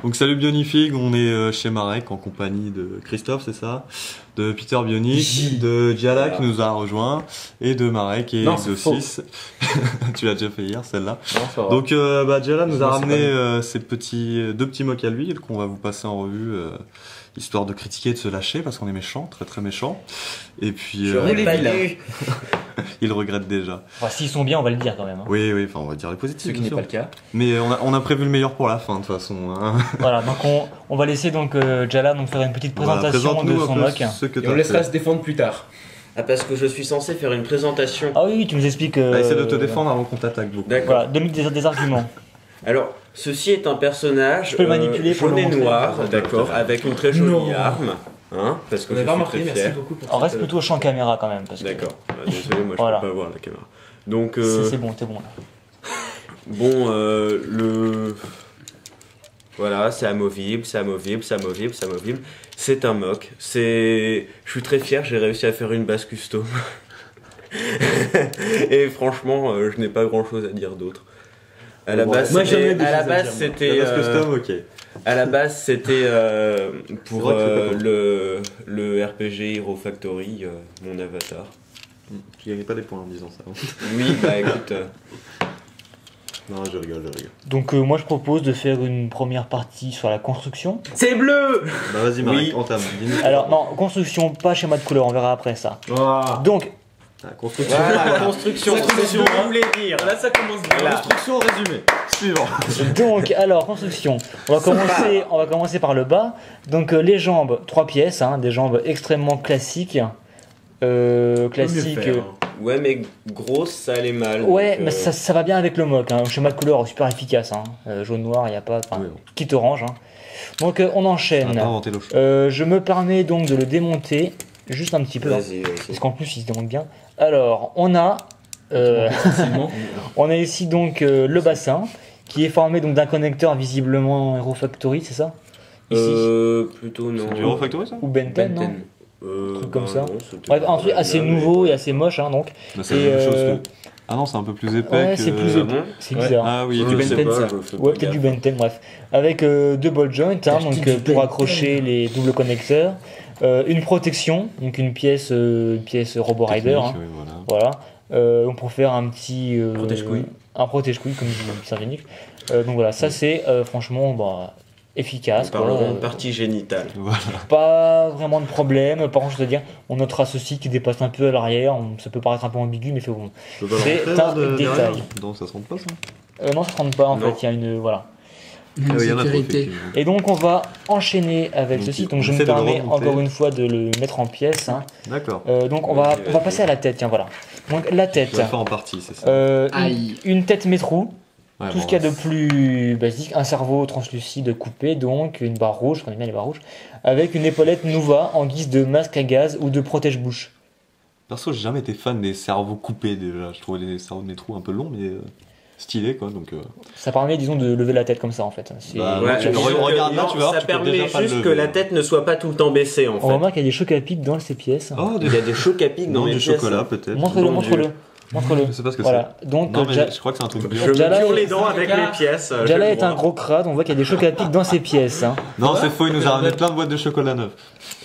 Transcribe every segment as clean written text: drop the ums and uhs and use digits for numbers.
Donc salut Bionifig, on est chez Marek en compagnie de Christophe, c'est ça, de Peter Bionic, de Diala qui nous a rejoint et de Marek et Exo6. Tu l'as déjà fait hier celle-là. Donc Diala nous a ramené ces deux petits mocs à lui qu'on va vous passer en revue. Histoire de critiquer et de se lâcher parce qu'on est méchant, très très méchant. Et puis il regrette déjà. Enfin, s'ils sont bien, on va le dire quand même. Hein. Oui, enfin on va dire les positifs. Ce qui n'est pas le cas. Mais on a prévu le meilleur pour la fin de toute façon. Hein. Voilà, donc on va laisser donc Diala faire une petite présentation de son mock. Et on laissera se défendre plus tard. Ah, parce que je suis censé faire une présentation. Ah oui, tu nous expliques. Essaie de te défendre avant qu'on t'attaque beaucoup. D'accord. Voilà, donne-nous des arguments. Alors, ceci est un personnage jaune et noir, d'accord, avec une très jolie arme. Hein, parce que on je pas suis remarqué, très merci fier. beaucoup pour On reste plutôt champ caméra quand même. D'accord, désolé, moi je peux pas voir la caméra. Donc, c'est bon, t'es bon là. Bon, voilà, c'est amovible, c'est amovible, c'est amovible, c'est amovible. C'est un mock. Je suis très fier, j'ai réussi à faire une base custom. Et franchement, je n'ai pas grand chose à dire d'autre. À la base, c'était. À la base, c'était pour le RPG Hero Factory, mon avatar. Tu gagnais pas des points en disant ça. Oui, bah écoute. Non, je rigole. Donc moi je propose de faire une première partie sur la construction. C'est bleu. Bah vas-y Marek, entame. Alors non, construction, pas schéma de couleur, on verra après ça. Donc construction. Voilà, construction, vous voulez dire. Là ça commence bien. Construction résumé. Suivant. Donc alors construction. On va commencer par le bas. Donc les jambes, 3 pièces, hein, des jambes extrêmement classiques. Ouais, mais grosse, ça allait mal. Ouais, mais ça va bien avec le mock. Hein. Schéma de couleur super efficace. Hein. Jaune-noir, il n'y a pas. Quitte orange. Hein. Donc on enchaîne. Je me permets donc de le démonter juste un petit peu. Vas-y. Parce qu'en plus il se démonte bien. Alors on a. On a ici donc le bassin qui est formé donc d'un connecteur visiblement Hero Factory, c'est ça? Ici. Plutôt non. C'est du Hero Factory ça? Ou Benten, non? Un truc comme ça. Bref, un truc assez nouveau et assez moche, hein, donc. Bah, c'est la même chose que... Ah non, c'est un peu plus épais. Ouais, c'est plus épais. C'est bizarre. Ah oui, du Benten, ça. Ouais, peut-être du Benten, bref. Avec 2 ball joints, hein, donc pour accrocher les doubles connecteurs. Une protection, donc une pièce Robo Rider. Hein, voilà. Pour faire un petit. Un protège-couille, comme dit Saint-Génic. Donc voilà, ça c'est franchement. Efficace. Parlons partie génitale. Voilà. Pas vraiment de problème. Par contre, je veux dire, on notera ceci qui dépasse un peu à l'arrière. Ça peut paraître un peu ambigu, mais c'est bon. C'est un détail. Non, ça se rentre pas ça non, ça se rentre pas en fait. Il y a une. Voilà. Une sécurité. Et donc, on va enchaîner avec ceci. Donc, je me permets encore une fois de le mettre en pièces. Hein. D'accord. Donc, on va passer à la tête. Tiens, voilà. Donc, la tête. On va faire en partie, c'est ça. Une tête métrou. Ouais, tout ce qu'il y a de plus basique, un cerveau translucide coupé, donc une barre rouge, on aime bien les barres rouges, avec une épaulette Nova en guise de masque à gaz ou de protège-bouche. Perso, j'ai jamais été fan des cerveaux coupés déjà. Je trouvais les cerveaux de métro un peu longs, mais stylés quoi. Donc, ça permet, disons, de lever la tête comme ça en fait. Regarde là, tu vois. Ça permet juste que la tête ne soit pas tout le temps baissée en fait. On remarque qu'il y a des chocs à pic dans ces pièces. Oh, il y a des chocs à pic dans les pièces. Du chocolat peut-être. Montre-le. Je sais pas ce que voilà. Donc, non, mais je crois que c'est un truc bien. Je me cure les dents avec les pièces. Jala est un gros crade, on voit qu'il y a des chocs à pic dans ses pièces. Hein. Non, c'est faux, il nous a ramené plein de boîtes de chocolat neuf.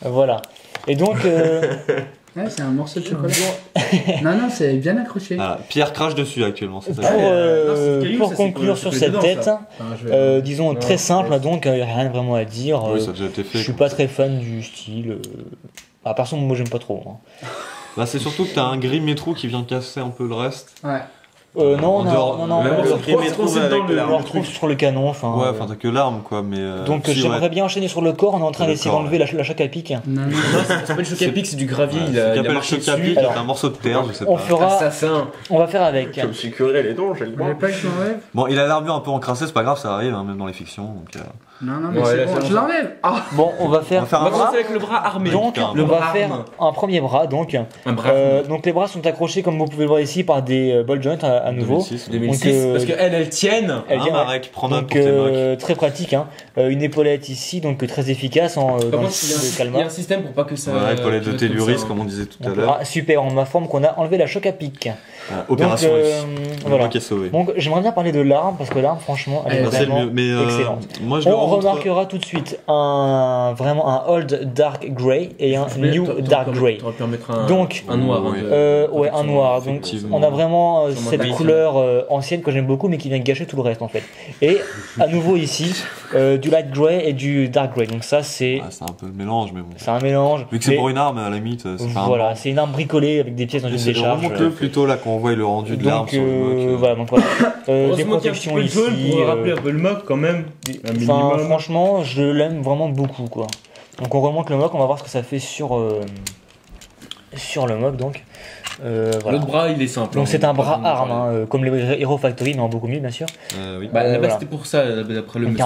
Voilà. Et donc. Ouais, c'est un morceau de chocolat. non, c'est bien accroché. Ah, Pierre crache dessus actuellement. C'est ça. Pour conclure sur cette tête, disons très simple, donc il n'y a rien vraiment à dire. Oui, ça a déjà été fait. Je suis pas très fan du style. Personne, moi j'aime pas trop. Hein. Bah, c'est surtout que t'as un gris métro qui vient casser un peu le reste. Ouais. Non, on le retrouve sur le canon. Enfin, ouais, enfin t'as que l'arme quoi, mais. Donc j'aimerais bien enchaîner sur le corps. On est en train d'essayer d'enlever la choc à pic. Non, c'est pas une choc à pic, c'est du gravier. Il a marché choc à pic, c'est un morceau de terre, je sais pas. On va faire avec. Je me suis curé les dents, j'ai le droit. Bon, il a l'armure un peu encrassée, c'est pas grave, ça arrive, hein, même dans les fictions. Donc, Non, mais c'est bon, je l'enlève. Bon, on va faire un bras avec le bras armé. Donc, on va faire un premier bras. Donc, donc les bras sont accrochés, comme vous pouvez le voir ici, par des ball joints à nouveau. 2006, parce qu'elles tiennent. Donc très pratique. Hein. Une épaulette ici, donc très efficace dans le calmar. Il y a un système pour pas que ça. Ouais, épaulette de telluris, comme on disait tout à l'heure. Super, en ma forme qu'on a enlevé la choc à pic. Opération voilà. Donc j'aimerais bien parler de l'arme parce que l'arme franchement elle est vraiment excellente. On remarquera tout de suite vraiment un Old Dark Grey et un New Dark Grey. Donc un noir. Ouais, un noir. Donc on a vraiment cette couleur ancienne que j'aime beaucoup mais qui vient gâcher tout le reste en fait. Et à nouveau ici du Light Grey et du Dark Grey. Donc ça c'est un peu le mélange mais bon. C'est un mélange. Vu que c'est pour une arme à la limite, c'est pas voilà, c'est une arme bricolée avec des pièces dans une décharge. C'est vraiment plutôt là qu'on voit le rendu de l'arme sur le mock. Voilà, donc voilà. Des protections ici. Pour rappeler un peu le mock quand même. Enfin, franchement, je l'aime vraiment beaucoup quoi. Donc on remonte le mock, on va voir ce que ça fait sur le mock donc. Voilà. L'autre bras il est simple. Donc c'est un bras arme, comme les Hero Factory, mais en beaucoup mieux bien sûr. Oui. Là-bas c'était pour ça, d'après le monsieur.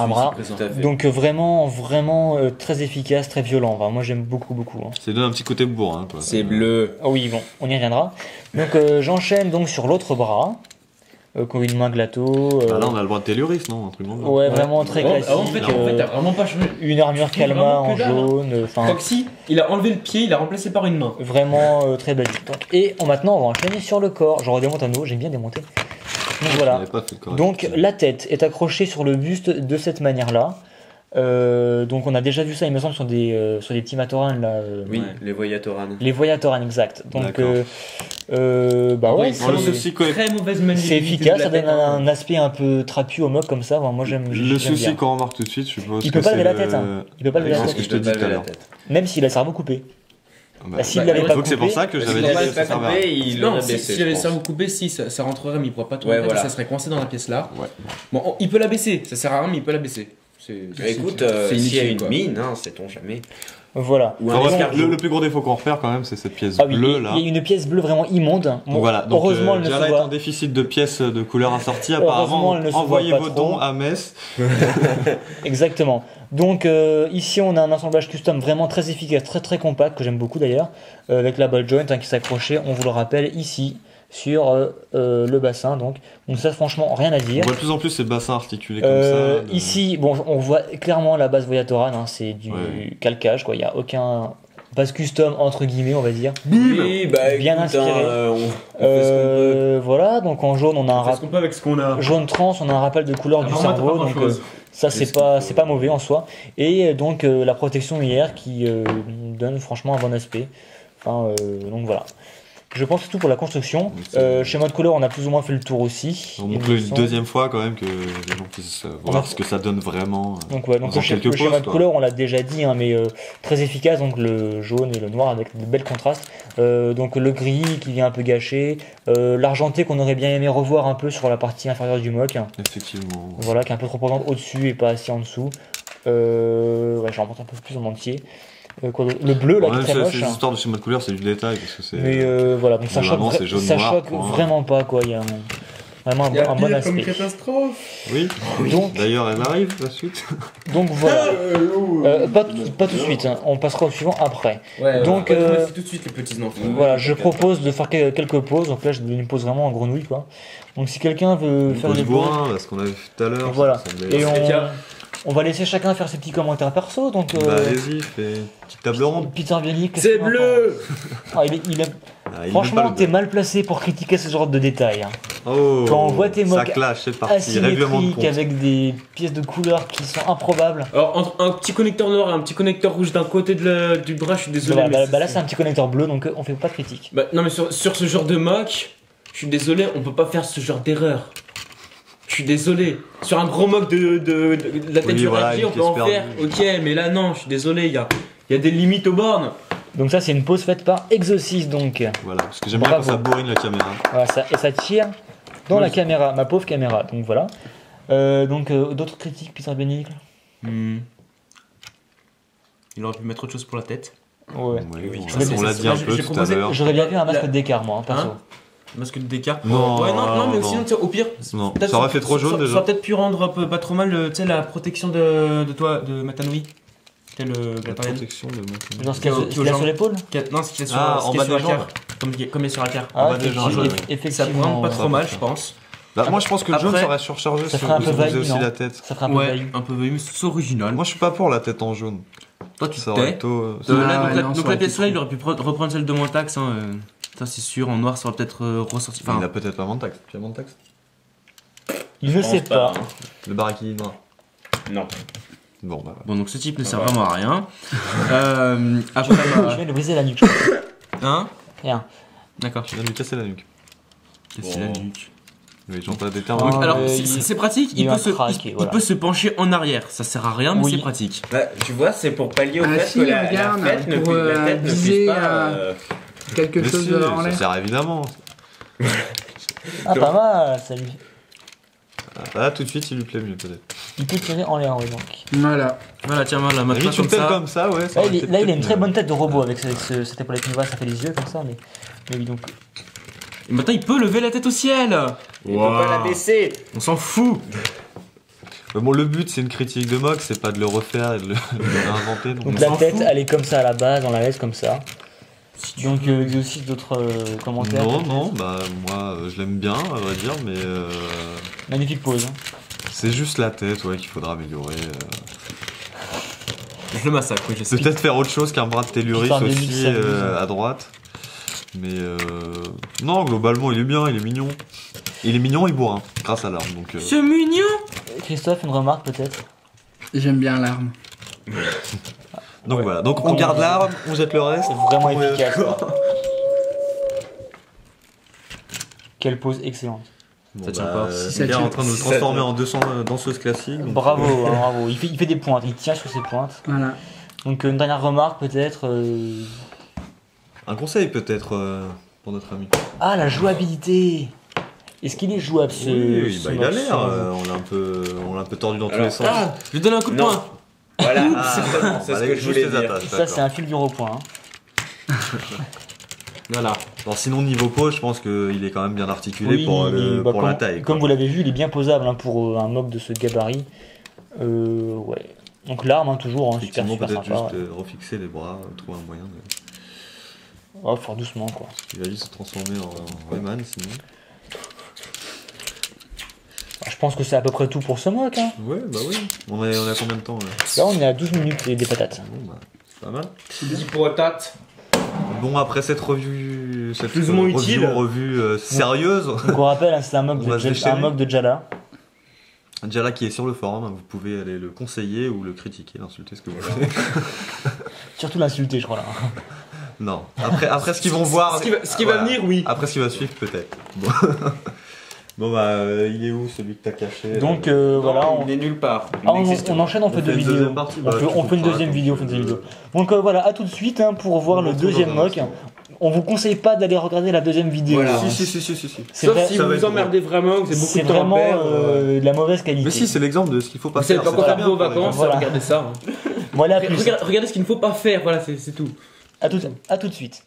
Donc vraiment très efficace, très violent. Enfin, moi j'aime beaucoup. Hein. Ça donne un petit côté bourrin quoi. C'est bleu. Oh oui, bon, on y reviendra. Donc j'enchaîne donc sur l'autre bras. Qu'on une main gâteau. Là, on a le droit de Telluris, non? Un truc comme ça. Ouais, vraiment très classique. En fait, t'as vraiment pas changé. Une armure Kalma en jaune. Foxy, il a enlevé le pied, il l'a remplacé par une main. Vraiment très belle. Et maintenant, on va enchaîner sur le corps. Je redémonte à nouveau, j'aime bien démonter. Donc voilà. Donc la tête est accrochée sur le buste de cette manière-là. Donc on a déjà vu ça il me semble sur des petits Matoran là. Oui, les Voyatoran. Les Voyatoran exact. Donc bah ouais, c'est très mauvaise manière. C'est efficace, ça donne un aspect un peu trapu au mock comme ça. Moi j'aime. Le souci qu'on remarque tout de suite, je suppose. Il peut pas lever la tête. Il peut pas lever la tête. C'est ce que je te dis tout à l'heure. Même s'il a le cerveau coupé. S'il l'avait pas coupé, c'est pour ça que j'avais dit que ça servait. S'il avait le cerveau coupé, si ça rentrerait, mais il pourrait pas tout mettre, ça serait coincé dans la pièce là. Bon, il peut la baisser, ça sert à rien, mais il peut la baisser. Écoute, s'il y a une mine, sait-on jamais. Voilà. Le plus gros défaut qu'on repère quand même, c'est cette pièce bleue là. Il y a une pièce bleue vraiment immonde. Bon, voilà. Donc, heureusement, elle ne se voit. est en déficit de pièces de couleur assorties. Apparemment, envoyez vos dons à Metz. Exactement. Donc ici, on a un assemblage custom vraiment très efficace, très très compact que j'aime beaucoup d'ailleurs, avec la ball joint qui s'accrochait. On vous le rappelle ici. Sur le bassin donc ça franchement rien à dire. On voit de plus en plus ces bassins articulés comme ça. Ici bon on voit clairement la base Voyatoran, c'est du calcage quoi, il n'y a aucun base custom entre guillemets on va dire. Oui, bien inspiré. Voilà donc en jaune on a un rappel avec ce qu'on a. Jaune trans, on a un rappel de couleur du cerveau donc ça c'est pas mauvais en soi et donc la protection IR qui donne franchement un bon aspect. Enfin donc voilà. Je pense que c'est tout pour la construction. Chez Mode Couleur, on a plus ou moins fait le tour aussi. On montre une deuxième fois quand même que les gens puissent voir ce que ça donne vraiment. Donc chez Mode Couleur, on l'a déjà dit, mais très efficace. Donc le jaune et le noir avec de belles contrastes. Donc le gris qui vient un peu gâcher. L'argenté qu'on aurait bien aimé revoir un peu sur la partie inférieure du mock. Effectivement. Voilà, qui est un peu trop présente au-dessus et pas assez en dessous. Je remonte un peu plus en entier. Le bleu là qui est très moche. C'est l'histoire de chez Mode Couleur, c'est du détail parce que c'est. Mais voilà, donc ça choque vraiment pas quoi. Il y a vraiment un bon aspect. Comme catastrophe. Oui. D'ailleurs, elle arrive la suite. Donc voilà. Pas tout de suite. On passera au suivant après. Donc c'est tout de suite les petits enfants. Voilà, je propose de faire quelques pauses. Donc là, je une pause vraiment en grenouille quoi. Donc si quelqu'un veut faire des pauses, ce qu'on avait fait tout à l'heure. Voilà. Et on va laisser chacun faire ses petits commentaires perso, donc... allez-y, fais une petite table ronde. Peter Bionic, c'est bleu. Franchement, t'es mal placé pour critiquer ce genre de détails. Quand on voit tes mocks asymétriques avec des pièces de couleur qui sont improbables... Alors, entre un petit connecteur noir et un petit connecteur rouge d'un côté du bras, je suis désolé. Là, c'est un petit connecteur bleu, donc on fait pas de critique. Non, mais sur ce genre de mock, je suis désolé, on peut pas faire ce genre d'erreur. Je suis désolé. Sur un gros mock de la tête du Raji, on peut en faire. Ok, mais là non, je suis désolé, il y a des limites aux bornes. Donc ça c'est une pause faite par Exosis donc. Voilà, parce que j'aime bien quand ça bourrine la caméra. Voilà, ça tire dans la caméra, ma pauvre caméra. Donc voilà. D'autres critiques, Peter Bionic. Il aurait pu mettre autre chose pour la tête. Ouais. On l'a dit un peu tout à l'heure. J'aurais bien vu un masque d'écart moi, perso. Masque de décart. Non, mais sinon, au pire, ça aurait fait trop jaune déjà. Ça aurait peut-être pu rendre pas trop mal la protection de toi, de Matanoui. La protection de Matanoui. Genre ce qu'il a sur l'épaule. Non, ce qu'il a sur la carte. Comme il est sur la carte. Effectivement. Ça pourrait rendre pas trop mal, je pense. Moi je pense que le jaune serait surchargé si on faisait aussi la tête. Ça ferait un peu vague. Un peu vague, mais c'est original. Moi je suis pas pour la tête en jaune. Toi tu t'es. Donc la pièce là, il aurait pu reprendre celle de Montax. Ça c'est sûr, en noir ça va peut-être ressortir. Enfin, il a peut-être pas Mantax. Tu as Mantax? Il ne sait pas. Hein. Le Baraki noir? Non. Bon, bah, bon, donc ce type ne sert vraiment à rien. Après, je viens de briser la nuque. Hein? Rien. D'accord. Tu viens de lui casser la nuque. Casser la nuque. Oui, j'en pas des termes. Alors, c'est pratique, il peut se pencher en arrière. Ça sert à rien, mais c'est pratique. Bah, tu vois, c'est pour pallier au fait que la tête ne puisse pas... quelque chose en l'air. Ça sert évidemment. Ah, pas mal, ça lui. Là, tout de suite, il lui plaît mieux, peut-être. Il peut tirer en l'air, oui, donc. Voilà. Voilà, tiens, voilà, maintenant tu le fais comme ça, ouais. Là, il a une très bonne tête de robot avec cette épaulette Nova, ça fait les yeux comme ça, mais oui, donc. Et maintenant, il peut lever la tête au ciel. Il peut pas la baisser. On s'en fout. Bon, le but, c'est une critique de Mog, c'est pas de le refaire et de le réinventer. Donc la tête, elle est comme ça à la base, on la laisse comme ça. Donc aussi d'autres commentaires. Non, bah moi je l'aime bien, à vrai dire, mais. Magnifique pose. Hein. C'est juste la tête, ouais, qu'il faudra améliorer. Je le massacre, oui, j'essaie. Peut-être faire autre chose qu'un bras de Telluris aussi à droite. Mais non, globalement, il est bien, il est mignon. Il est mignon et bourrin, grâce à l'arme. Donc. C'est mignon. Christophe, une remarque peut-être? J'aime bien l'arme. Donc voilà, donc on garde l'arme, on jette le reste. C'est vraiment efficace. Quelle pose excellente. Bon, ça tient pas. Il est en train de nous transformer en 200 danseuses classiques. Donc bravo, hein, bravo. Il fait des pointes, il tient sur ses pointes. Voilà. Donc une dernière remarque peut-être. Un conseil peut-être pour notre ami. Ah, la jouabilité. Est-ce qu'il est jouable ce Oui, bah, il a l'air. On l'a un peu tordu dans tous les sens. Ah, je lui donne un coup de poing. Voilà, c'est ce que je voulais dire. Ça, c'est un fil dur au point. Hein. Voilà. Alors, sinon, niveau pose, je pense qu'il est quand même bien articulé pour la taille. Comme vous l'avez vu, il est bien posable hein, pour un mob de ce gabarit. Ouais. Donc l'arme, hein, toujours, hein, super peut-être sympa. Juste refixer les bras, trouver un moyen de. Ouais, faire doucement quoi. Il va juste se transformer en Rayman sinon. Je pense que c'est à peu près tout pour ce mock. Hein. Ouais, bah oui. On a combien de temps là? Là, on est à 12 minutes et des patates. Bon, bah, c'est pas mal. 10 patates. Bon, après cette revue, plus ou moins utile, revue sérieuse. Donc on rappelle, hein, c'est un mock de Jala. Jala qui est sur le forum, hein, vous pouvez aller le conseiller ou le critiquer, l'insulter, ce que vous voulez. Surtout l'insulter, je crois là. Non. Après ce qu'ils vont voir. Ce qui va venir, oui. Après ce qui va suivre, peut-être. Bon. Bon bah il est où celui que t'as caché? Donc voilà, il est nulle part. On enchaîne, on fait deux vidéos. On fait une deuxième vidéo, Donc voilà, à tout de suite hein, pour voir le deuxième mock. On vous conseille pas d'aller regarder la deuxième vidéo. Voilà. Si. Sauf si vous vous emmerdez vraiment, que c'est beaucoup de temps à perdre. C'est de la mauvaise qualité. Mais si, c'est l'exemple de ce qu'il faut pas vous faire. Vous savez pas quoi faire vos vacances, voilà. Regardez ça. Hein. Voilà, regardez ce qu'il ne faut pas faire, voilà, c'est tout. À tout de suite.